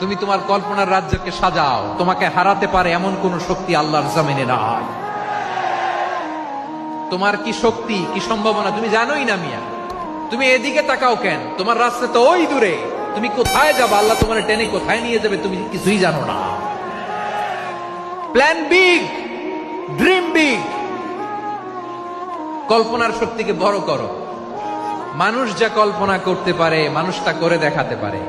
তুমি তোমার কল্পনার রাজ্যকে সাজাও, তোমাকে হারাতে পারে এমন কোন শক্তি আল্লাহর জমিনে নাই। তোমার কি শক্তি, কি সম্ভাবনা তুমি জানোই না মিয়া। তুমি এদিকে তাকাও কেন? তোমার রাস্তা তো ওই দূরে। তুমি কোথায় যাবে, আল্লাহ তোমার টেনে কোথায় নিয়ে যাবে তুমি কিছুই জানো না। প্ল্যান বিগ, ড্রিম বিগ, কল্পনার শক্তিকে বড় করো। মানুষ যা কল্পনা করতে পারে মানুষ তা করে দেখাতে পারে।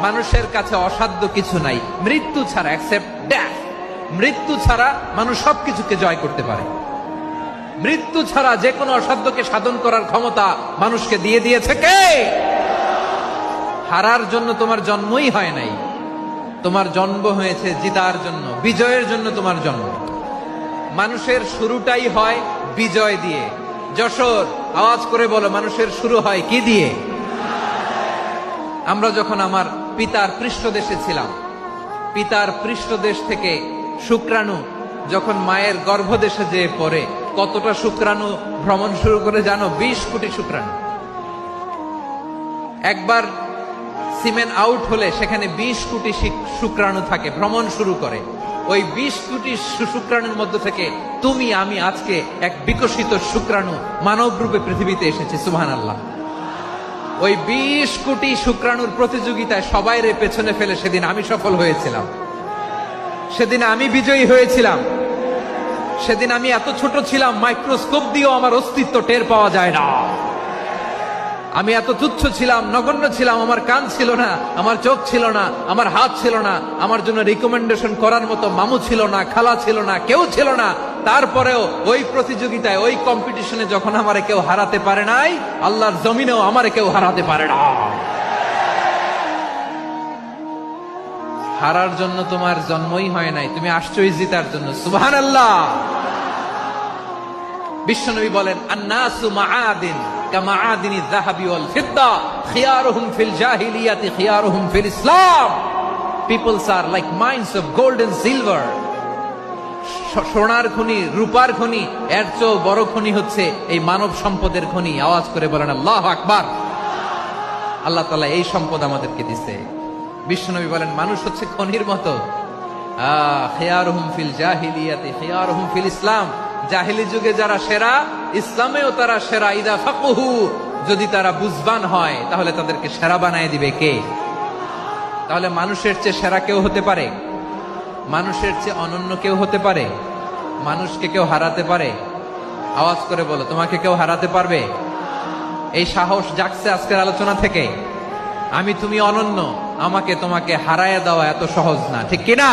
মানুষের কাছে অসাধ্য কিছু নাই মৃত্যু ছাড়া, এক্সেপ্ট ডেথ। মৃত্যু ছাড়া মানুষ সবকিছুকে জয় করতে পারে। মৃত্যু ছাড়া যে কোনো অসাধ্যকে সাধন করার ক্ষমতা মানুষকে দিয়ে দিয়েছে কে? হারার জন্য তোমার জন্মই হয় নাই, তোমার জন্ম হয়েছে জিতার জন্য, বিজয়ের জন্য তোমার জন্ম। মানুষের শুরুটাই হয় বিজয় দিয়ে। যশোর, আওয়াজ করে বলো, মানুষের শুরু হয় কি দিয়ে? আমরা যখন আমার পিতার পৃষ্ঠদেশে ছিলাম, পিতার পৃষ্ঠদেশ থেকে শুক্রাণু যখন মায়ের গর্ভদেশে যেয়ে পড়ে, কতটা শুক্রাণু ভ্রমণ শুরু করে জানো? 20 কোটি শুক্রাণু। একবার সিমেন আউট হলে সেখানে 20 কোটি শুক্রাণু থাকে, ভ্রমণ শুরু করে। ওই 20 কোটি শুক্রাণুর মধ্যে থেকে তুমি আমি আজকে এক বিকশিত শুক্রাণু মানব রূপে পৃথিবীতে এসেছি। সুবহানাল্লাহ। ওই 20 কোটি শুক্রাণুর প্রতিযোগিতায় সবাই রে পেছনে ফেলে সেদিন আমি সফল হয়েছিলাম, সেদিন আমি বিজয়ী হয়েছিলাম। সেদিন আমি এত ছোট ছিলাম, মাইক্রোস্কোপ দিয়েও আমার অস্তিত্ব টের পাওয়া যায় না। আমি এত তুচ্ছ ছিলাম, নগণ্য ছিলাম। আমার কান ছিল না, আমার চোখ ছিল না, আমার হাত ছিল না, আমার জন্য রিকমেন্ডেশন করার মতো মামু ছিল না, খালা ছিল না, কেউ ছিল না। তারপরেও ওই প্রতিযোগিতায়, ওই কম্পিটিশনে যখন আমারে কেউ হারাতে পারে নাই, আল্লাহর জমিনেও আমারে কেউ হারাতে পারে না। হারার জন্য তোমার জন্মই হয় নাই, তুমি আসছোই জিতার জন্য। সুবহানাল্লাহ। বিশ্বনবী বলেন, আন্নাসু মাআদিন কামাআদিনি যাহাবি ওয়াল ফিদ্দা খিয়ারুহুম ফিল জাহিলিয়াতি খিয়ারুহুম ফিল ইসলাম। Peoples are like mines of gold and silver. সোনার খনি, রূপার খনি, এর চেয়েও বড় খনি হচ্ছে এই মানব সম্পদের খনি। আওয়াজ করে বলেন আল্লাহু আকবার। আল্লাহ তাআলা এই সম্পদ আমাদেরকে দিয়েছে। বিশ্বনবী বলেন, মানুষ হচ্ছে খনির মতো। খিয়ারুহুম ফিল জাহিলিয়াতি খিয়ারুহুম ফিল ইসলাম। জাহিলি যুগে যারা সেরা, ইসলামেও তারা সেরা। ইদা ফাকুহু, যদি তারা বুঝবান হয় তাহলে তাদেরকে সেরা বানায় দিবে কে? তাহলে মানুষের চেয়ে সেরা কেউ হতে পারে? মানুষের চেয়ে অনন্য কেউ হতে পারে? মানুষকে কেউ হারাতে পারে? আওয়াজ করে বলো, তোমাকে কেউ হারাতে পারবে? এই সাহস জাগছে আজকের আলোচনা থেকে। আমি তুমি অনন্য, আমাকে তোমাকে হারায় দেওয়া এত সহজ না, ঠিক কিনা?